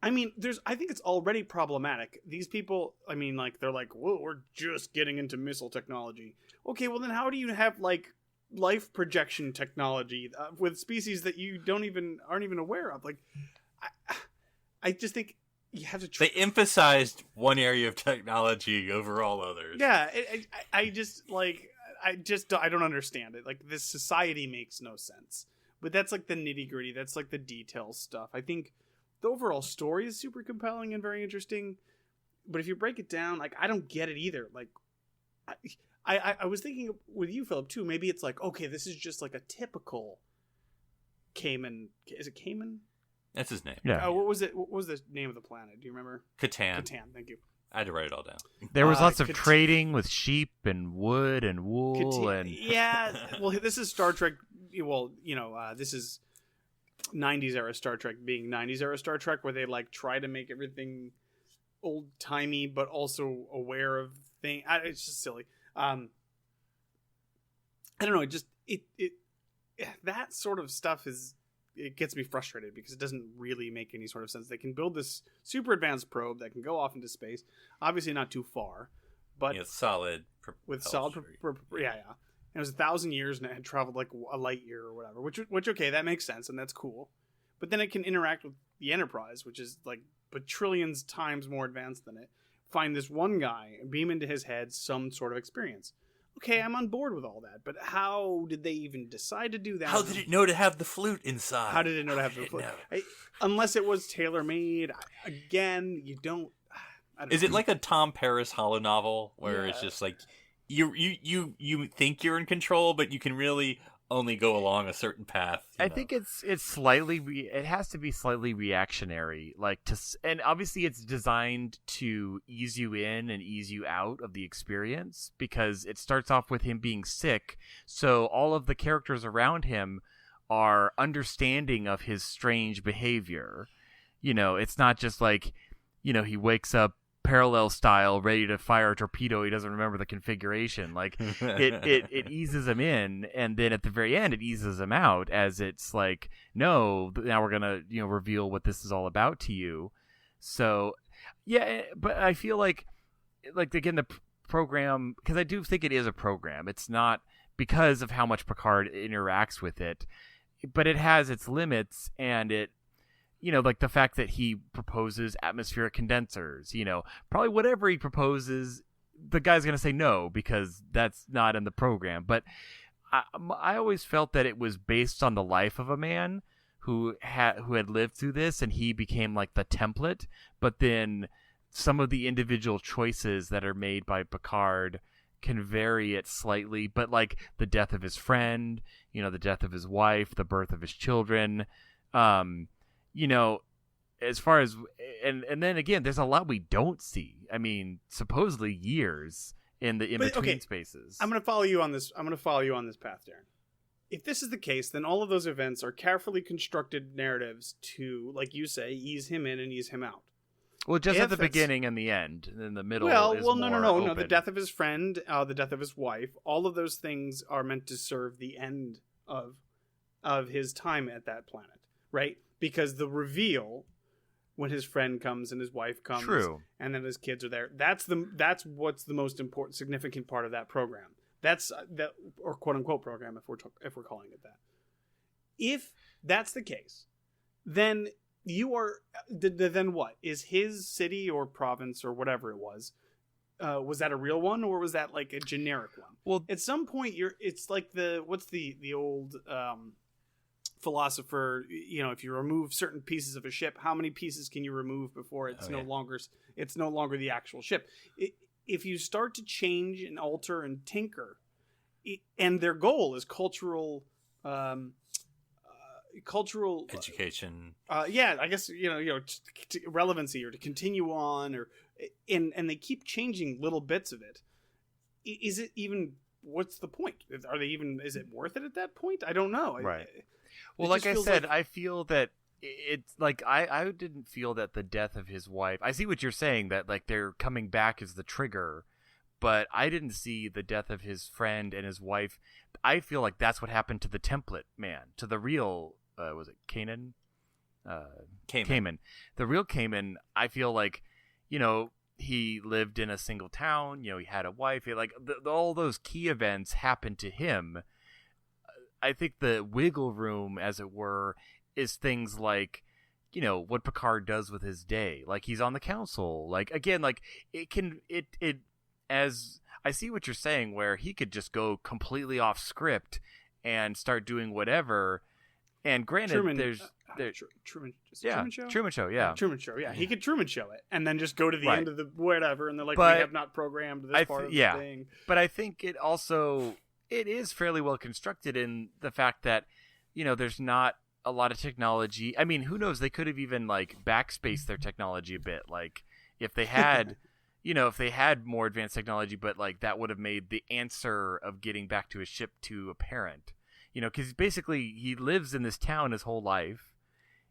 D: I mean, I think it's already problematic. These people, I mean, like, they're like, whoa, we're just getting into missile technology. Okay, well then how do you have, like, life projection technology with species that you aren't even aware of? Like, I just think you have to...
C: They emphasized one area of technology over all others.
D: Yeah, I don't understand it. Like, this society makes no sense. But that's, like, the nitty-gritty. That's, like, the detail stuff. I think the overall story is super compelling and very interesting, but if you break it down, like, I don't get it either. Like, I was thinking with you, Philip, too. Maybe it's like, okay, this is just like a typical Cayman. Is it Cayman?
C: That's his name.
B: Yeah.
D: What was it? What was the name of the planet? Do you remember?
C: Catan.
D: Catan. Thank you.
C: I had to write it all down.
B: There was lots of trading with sheep and wood and wool and
D: yeah. Well, this is Star Trek. Well, this is 90s era Star Trek being 90s era Star Trek, where they like try to make everything old timey but also aware of things. It's just silly. I don't know. It that sort of stuff it gets me frustrated because it doesn't really make any sort of sense. They can build this super advanced probe that can go off into space, obviously not too far, but
C: solid
D: with solid yeah. It was 1,000 years and it had traveled like a light year or whatever, which okay, that makes sense and that's cool. But then it can interact with the Enterprise, which is like trillions times more advanced than it. Find this one guy and beam into his head some sort of experience. Okay, I'm on board with all that, but how did they even decide to do that?
C: How did it know to have the flute inside?
D: How did it know to have the flute? Unless it was tailor-made. Again, you don't... I don't
C: Is
D: know.
C: it like a Tom Paris hollow novel where it's just like you think you're in control, but you can really only go along a certain path?
B: I think it's slightly it has to be slightly reactionary, and obviously it's designed to ease you in and ease you out of the experience, because it starts off with him being sick, so all of the characters around him are understanding of his strange behavior. It's not just like, he wakes up parallel style ready to fire a torpedo, he doesn't remember the configuration. Like it eases him in, and then at the very end it eases him out, as it's like, no, now we're gonna reveal what this is all about to you. So yeah, but I feel like again, the program, because I do think it is a program, it's not because of how much Picard interacts with it, but it has its limits, and it, like the fact that he proposes atmospheric condensers, probably whatever he proposes, the guy's going to say no, because that's not in the program. But I always felt that it was based on the life of a man who had lived through this, and he became like the template. But then some of the individual choices that are made by Picard can vary it slightly. But like the death of his friend, the death of his wife, the birth of his children, as far as, and then again, there's a lot we don't see. I mean, supposedly years in the in-between spaces.
D: I'm going to follow you on this. I'm going to follow you on this path, Darren. If this is the case, then all of those events are carefully constructed narratives to, like you say, ease him in and ease him out.
B: Well, just at the beginning and the end, in the middle.
D: No.
B: Open.
D: The death of his friend, the death of his wife, all of those things are meant to serve the end of his time at that planet, right? Because the reveal, when his friend comes and his wife comes,
B: true, and
D: then his kids are there, that's what's the most important, significant part of that program. That's that, or quote unquote program, if we're calling it that. If that's the case, then then what is his city or province or whatever it was was that a real one or was that like a generic one?
B: Well,
D: at some point it's like what's the old philosopher, if you remove certain pieces of a ship, how many pieces can you remove before it's no longer the actual ship? If you start to change and alter and tinker, and their goal is cultural
C: education.
D: I guess relevancy or to continue on, and they keep changing little bits of it. Is it even? What's the point? Is it worth it at that point? I don't know.
B: Right. Well, like I said, I feel that it's like I didn't feel that the death of his wife. I see what you're saying, that like they're coming back as the trigger, but I didn't see the death of his friend and his wife. I feel like that's what happened to the template man, to the real was it Kanan? Kanan. The real Kanan. I feel like, he lived in a single town. He had a wife. All those key events happened to him. I think the wiggle room, as it were, is things like, what Picard does with his day. Like, he's on the council. Like, again, like, as I see what you're saying, where he could just go completely off script and start doing whatever. And granted,
D: Truman Show. Yeah. He could Truman Show it and then just go to the end of the whatever, and they're like, we have not programmed this part of the thing.
B: But I think it is fairly well constructed in the fact that, there's not a lot of technology. I mean, who knows? They could have even like backspaced their technology a bit. Like if they had, if they had more advanced technology, but like that would have made the answer of getting back to his ship too apparent. Because basically he lives in this town his whole life.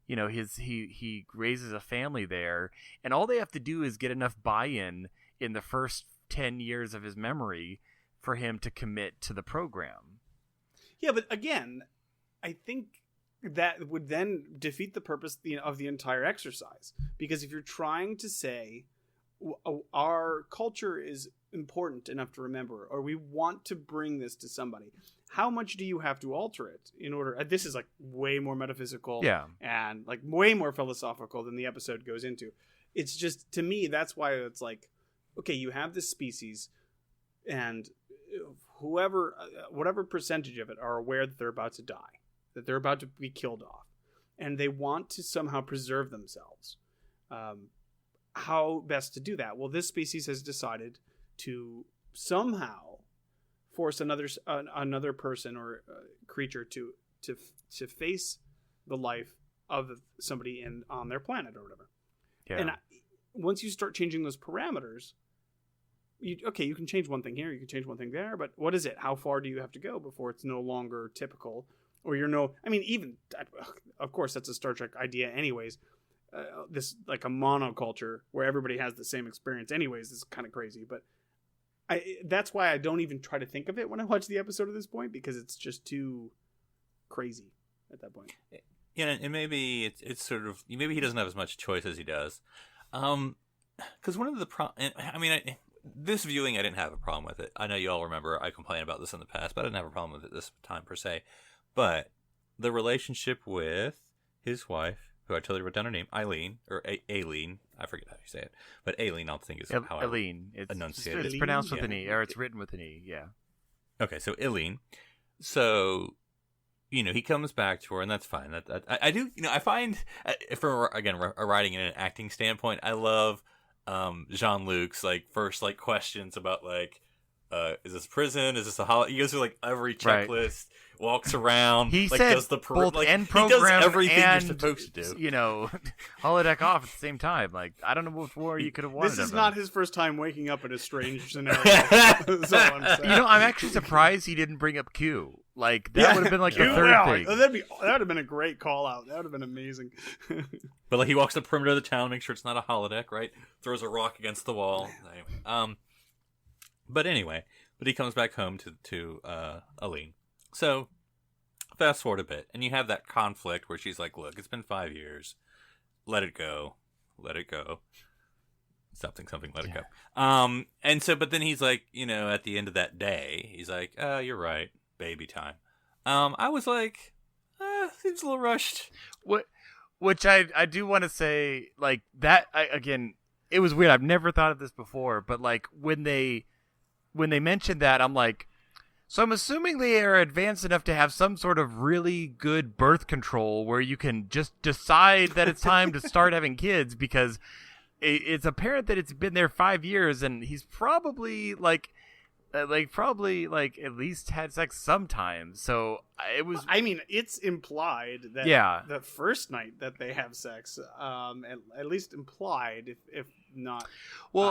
B: He raises a family there, and all they have to do is get enough buy-in in the first 10 years of his memory for him to commit to the program.
D: Yeah, but again, I think that would then defeat the purpose of the entire exercise. Because if you're trying to say our culture is important enough to remember, or we want to bring this to somebody, how much do you have to alter it in order? This is like way more metaphysical, and like way more philosophical than the episode goes into. It's just, to me, that's why it's like, okay, you have this species, and whatever percentage of it are aware that they're about to die, that they're about to be killed off, and they want to somehow preserve themselves. How best to do that? Well, this species has decided to somehow force another person or creature to face the life of somebody on their planet or whatever. Yeah. And once you start changing those parameters, you can change one thing here, you can change one thing there, but what is it? How far do you have to go before it's no longer typical? Or even, of course, that's a Star Trek idea anyways. This, like a monoculture where everybody has the same experience anyways, is kind of crazy, but that's why I don't even try to think of it when I watch the episode at this point, because it's just too crazy at that point.
C: Yeah, and maybe it's sort of, maybe he doesn't have as much choice as he does. Because one of the this viewing, I didn't have a problem with it. I know you all remember I complained about this in the past, but I didn't have a problem with it this time per se. But the relationship with his wife, who I totally wrote down her name, Eileen, or Aileen, I forget how you say it, but Aileen, I'll think is how
B: Aileen.
C: I enunciate it.
B: It's pronounced with an E, or it's written with an E, yeah.
C: Okay, so Aileen. So, he comes back to her, and that's fine. I do, I find, for, again, writing in an acting standpoint, I love Jean-Luc's, first, questions about, is this prison? Is this a holiday? He goes through, every checklist. Right. Walks around.
B: He said
C: does the
B: both end
C: program,
B: he does
C: everything
B: and,
C: you're supposed to do.
B: Holodeck off at the same time. I don't know what more you could have wanted.
D: This is not his first time waking up in a strange scenario. That's all I'm saying.
B: I'm actually surprised he didn't bring up Q. That would have been the third thing.
D: That would have been a great call out. That would have been amazing.
C: But he walks the perimeter of the town, make sure it's not a holodeck, right? Throws a rock against the wall. But he comes back home to Aileen. So, fast forward a bit, and you have that conflict where she's like, look, it's been 5 years. Let it go. Something, let it go. And so, but then he's like, at the end of that day, he's like, you're right, baby time. I was like, seems a little rushed.
B: Which I do want to say, that, again, it was weird. I've never thought of this before, but like when they mentioned that, I'm like, so I'm assuming they are advanced enough to have some sort of really good birth control where you can just decide that it's time to start having kids, because it's apparent that it's been there 5 years and he's probably at least had sex sometime. So it was.
D: I mean, it's implied that the first night that they have sex, at least implied, if not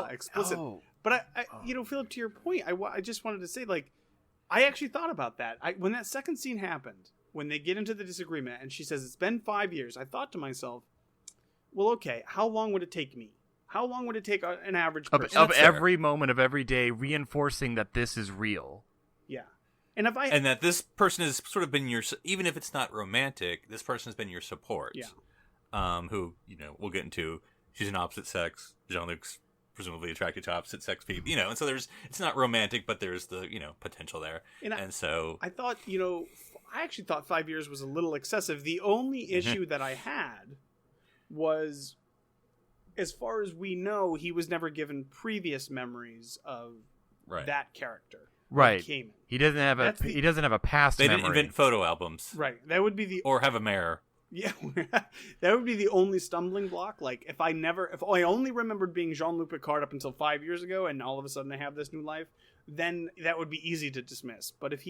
D: explicit.
B: Oh.
D: But I Philip, to your point, I just wanted to say, like, I actually thought about that. When that second scene happened, when they get into the disagreement, and she says it's been 5 years, I thought to myself, well, okay, how long would it take me? How long would it take an average person?
B: Of every moment of every day, reinforcing that this is real.
D: Yeah. And
C: that this person has sort of been even if it's not romantic, this person has been your support.
D: Yeah.
C: Who, we'll get into, she's an opposite sex. Jean-Luc's presumably attracted to opposite sex people, and so it's not romantic, but there's the, potential there. And so
D: I thought, I actually thought 5 years was a little excessive. The only issue that I had was, as far as we know, he was never given previous memories of that character.
B: Right. He doesn't have a past
C: They
B: memory.
C: didn't invent photo albums.
D: Right. That would be
C: or have a mirror.
D: Yeah, that would be the only stumbling block. Like, if I only remembered being Jean-Luc Picard up until 5 years ago, and all of a sudden I have this new life, then that would be easy to dismiss. But if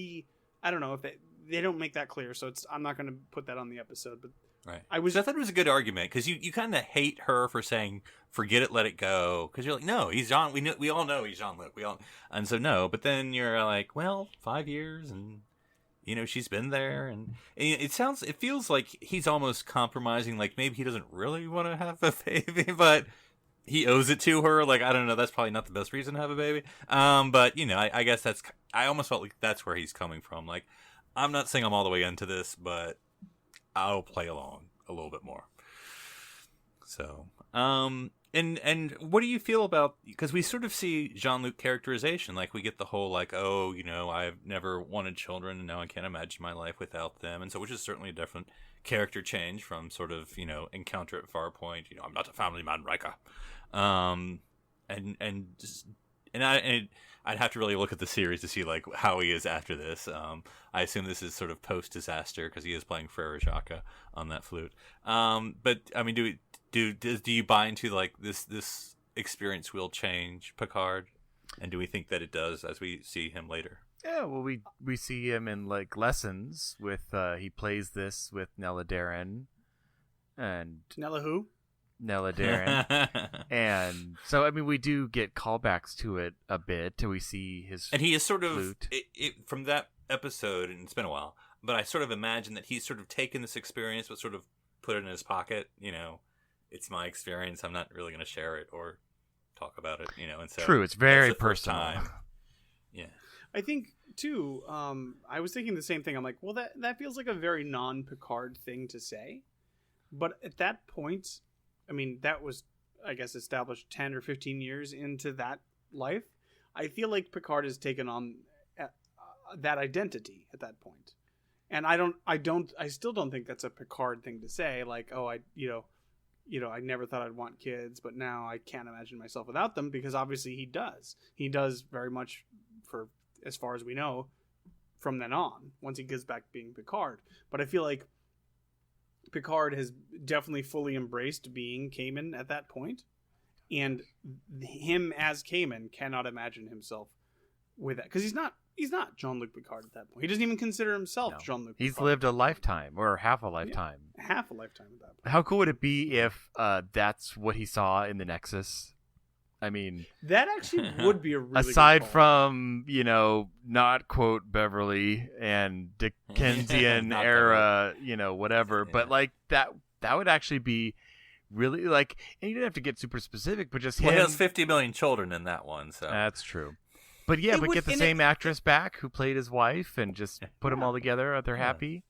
D: I don't know, if they don't make that clear, so I'm not going to put that on the episode. But
C: right, I thought it was a good argument, because you kind of hate her for saying forget it, let it go, because you're like, no, he's Jean. We all know he's Jean-Luc. And so no, but then you're like, well, 5 years and. She's been there, and it feels like he's almost compromising. Like, maybe he doesn't really want to have a baby, but he owes it to her. Like, I don't know. That's probably not the best reason to have a baby. But I guess I almost felt like that's where he's coming from. Like, I'm not saying I'm all the way into this, but I'll play along a little bit more. So, and what do you feel about, because we sort of see Jean-Luc characterization, like we get the whole like, oh, I've never wanted children and now I can't imagine my life without them, and so, which is certainly a different character change from sort of Encounter at Farpoint, I'm not a family man, Riker, I'd have to really look at the series to see like how he is after this. I assume this is sort of post disaster because he is playing Frere Jacques on that flute. But I mean, do you buy into like this experience will change Picard, and do we think that it does as we see him later?
B: Yeah, well, we see him in like lessons with he plays this with Nella Darren, and
D: Nella who?
B: Nella Darren. And so, I mean, we do get callbacks to it a bit till we see his
C: and he is sort
B: flute.
C: of from that episode, and it's been a while, but I sort of imagine that he's sort of taken this experience but sort of put it in his pocket. It's my experience, I'm not really going to share it or talk about it, and so
B: true, it's very personal.
C: Yeah,
D: I think too, I was thinking the same thing. I'm like, well, that feels like a very non-Picard thing to say, but at that point, I mean, that was, I guess, established 10 or 15 years into that life. I feel like Picard has taken on that identity at that point. And I still don't think that's a Picard thing to say. Like, oh, I never thought I'd want kids, but now I can't imagine myself without them, because obviously he does. He does very much, for as far as we know, from then on, once he gets back being Picard. But I feel like Picard has definitely fully embraced being Kamen at that point, and him as Kamen cannot imagine himself with that, because he's not Jean-Luc Picard at that point. He doesn't even consider himself Jean-Luc Picard.
B: He's lived a lifetime, or half a lifetime.
D: Yeah, half a lifetime at that point.
B: How cool would it be if that's what he saw in the Nexus? I mean,
D: that actually would be a really
B: aside
D: good call.
B: from not quote Beverly and Dickensian era, whatever,
C: Yeah.
B: but like that would actually be really like, and you didn't have to get super specific, but just
C: well,
B: him.
C: he has 50 million children in that one, so
B: That's true. But yeah, but get the same actress back who played his wife and just put them all together. They're happy.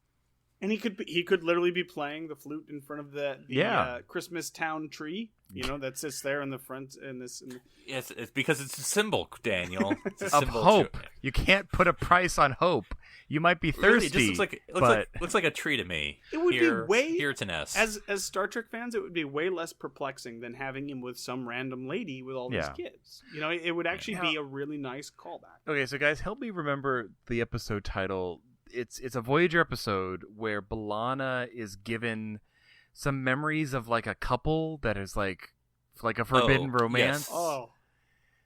D: And he could literally be playing the flute in front of the Christmas town tree, that sits there in the front in this.
C: Yes, it's because it's a symbol, Daniel. It's a
B: Of
C: symbol
B: hope. You can't put a price on hope. You might be thirsty.
C: Really, it just looks like a tree to me.
D: It would be way
C: here it's an S.
D: As Star Trek fans, it would be way less perplexing than having him with some random lady with all these kids. It would actually be a really nice callback.
B: Okay, so guys, help me remember the episode title. It's a Voyager episode where B'Elanna is given some memories of like a couple that is like a forbidden romance.
C: Yes. Oh,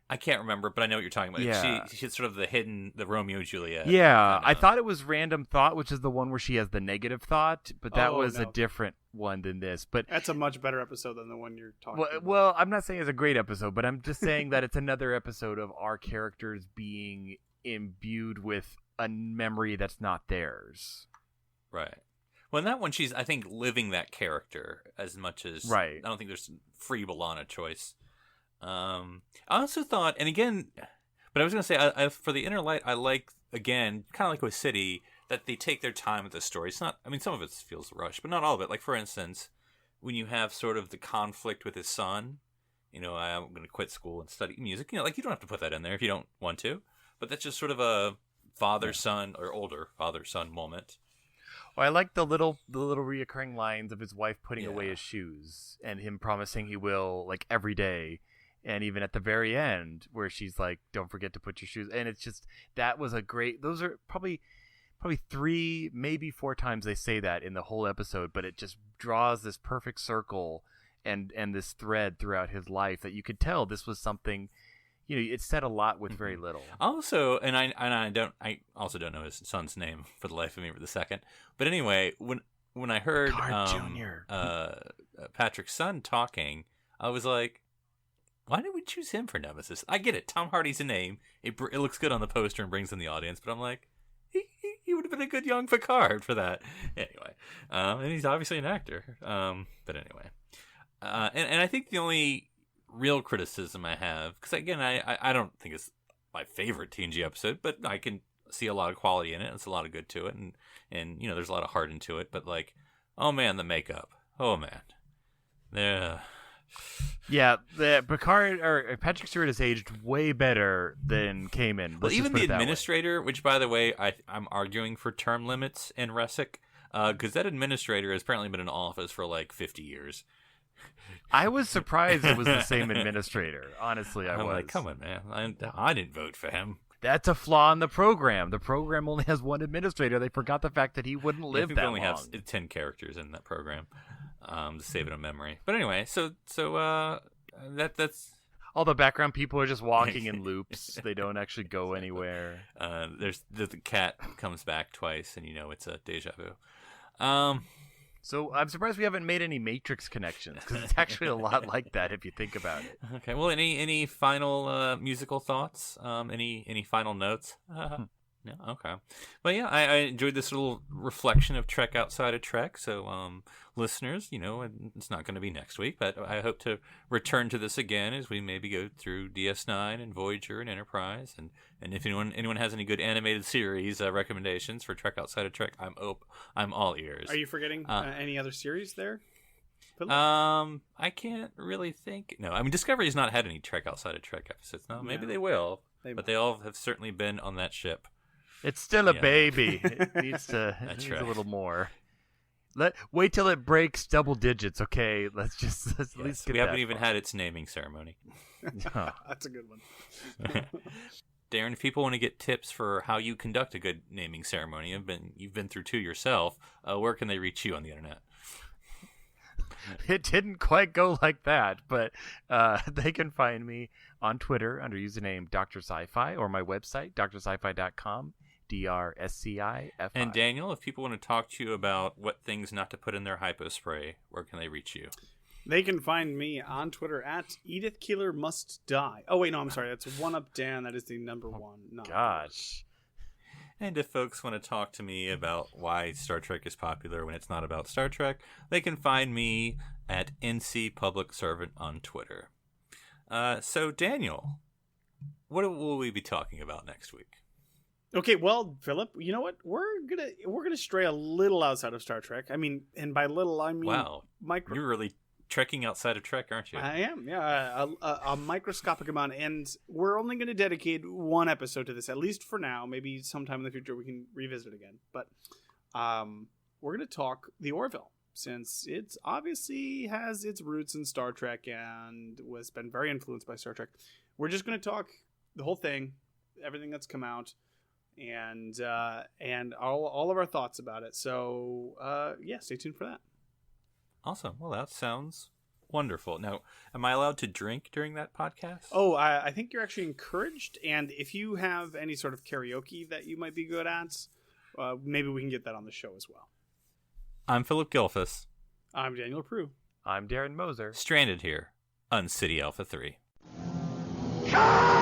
C: I can't remember, but I know what you're talking about.
B: Yeah.
C: She's sort of the Romeo Juliet.
B: Yeah,
C: kinda.
B: I thought it was Random Thought, which is the one where she has the negative thought, but that was a different one than this. But
D: that's a much better episode than the one you're talking about.
B: Well, I'm not saying it's a great episode, but I'm just saying that it's another episode of our characters being imbued with a memory that's not theirs.
C: Right. Well, in that one, she's, I think, living that character as much as...
B: Right.
C: I don't think there's free B'Elanna choice. I also thought, and again, but I was going to say, I for the Inner Light, I like, again, kind of like with City, that they take their time with the story. It's not, I mean, some of it feels rushed, but not all of it. Like, for instance, when you have sort of the conflict with his son, I'm going to quit school and study music. Like, you don't have to put that in there if you don't want to. But that's just sort of a father-son, or older father-son moment.
B: Well, I like the little reoccurring lines of his wife putting away his shoes and him promising he will, like, every day. And even at the very end where she's like, don't forget to put your shoes. And it's just, that was a great, those are probably 3, maybe 4 times they say that in the whole episode, but it just draws this perfect circle and this thread throughout his life that you could tell this was something, it said a lot with very little.
C: Also, and I also don't know his son's name for the life of me for the second. But anyway, when I heard Patrick's son talking, I was like, why did we choose him for Nemesis? I get it. Tom Hardy's a name. It looks good on the poster and brings in the audience. But I'm like, he would have been a good young Picard for that. Anyway, and he's obviously an actor. But anyway, and I think the only real criticism I have, because again, I don't think it's my favorite TNG episode, but I can see a lot of quality in it. It's a lot of good to it, and there's a lot of heart into it. But like, oh man, the makeup. Oh man,
B: Yeah, the Picard or Patrick Stewart has aged way better than Kamen.
C: Well, even the administrator, which by the way, I'm arguing for term limits in Resic, because that administrator has apparently been in office for like 50 years.
B: I was surprised it was the same administrator. Honestly, I was
C: like, come on, man, I didn't vote for him.
B: That's a flaw in the program. The program only has one administrator. They forgot the fact that he wouldn't live that long.
C: They only have 10 characters in that program. To save it on memory. But anyway, so that's
B: all the background people are just walking in loops. They don't actually go anywhere.
C: There's the cat comes back twice, and it's a deja vu.
B: So I'm surprised we haven't made any Matrix connections, because it's actually a lot like that if you think about it.
C: Okay. Well, any final musical thoughts? Any final notes? No, okay. Well, yeah, I enjoyed this little reflection of Trek outside of Trek. So, listeners, it's not going to be next week, but I hope to return to this again as we maybe go through DS9 and Voyager and Enterprise. And if anyone has any good animated series recommendations for Trek outside of Trek, I'm all ears.
D: Are you forgetting any other series there?
C: I can't really think. No, I mean, Discovery's not had any Trek outside of Trek episodes. No, maybe they will, but they all have certainly been on that ship.
B: It's still a baby. It needs a little more. Wait till it breaks double digits, okay? Let's at least get.
C: We haven't even had its naming ceremony.
D: That's a good one.
C: Darren, if people want to get tips for how you conduct a good naming ceremony, you've been through 2 yourself. Where can they reach you on the internet?
B: It didn't quite go like that, but they can find me on Twitter under username Dr. Sci-Fi or my website, drsci-fi.com. DRSCIFI.
C: And Daniel, if people want to talk to you about what things not to put in their hypo spray, where can they reach you?
D: They can find me on Twitter at Edith Keeler Must Die. Oh wait, no, I'm sorry. That's One Up Dan. That is the number one. No,
B: gosh.
C: And if folks want to talk to me about why Star Trek is popular when it's not about Star Trek, they can find me at NC Public Servant on Twitter. So Daniel, what will we be talking about next week?
D: Okay, well, Philip, you know what? We're gonna stray a little outside of Star Trek. I mean, and by little I mean
C: Wow,
D: micro.
C: you're really trekking outside of Trek, aren't you?
D: I am, yeah, a microscopic amount, and we're only going to dedicate one episode to this, at least for now. Maybe sometime in the future we can revisit again. But we're going to talk the Orville, since it obviously has its roots in Star Trek and was been very influenced by Star Trek. We're just going to talk the whole thing, everything that's come out, and all of our thoughts about it. So yeah, stay tuned for that.
C: Awesome. Well, that sounds wonderful. Now, am I allowed to drink during that podcast?
D: Oh, I think you're actually encouraged. And if you have any sort of karaoke that you might be good at, maybe we can get that on the show as well.
C: I'm Philip Gilfus.
D: I'm Daniel Prue.
B: I'm Darren Moser.
C: Stranded here on City Alpha 3.
E: Come!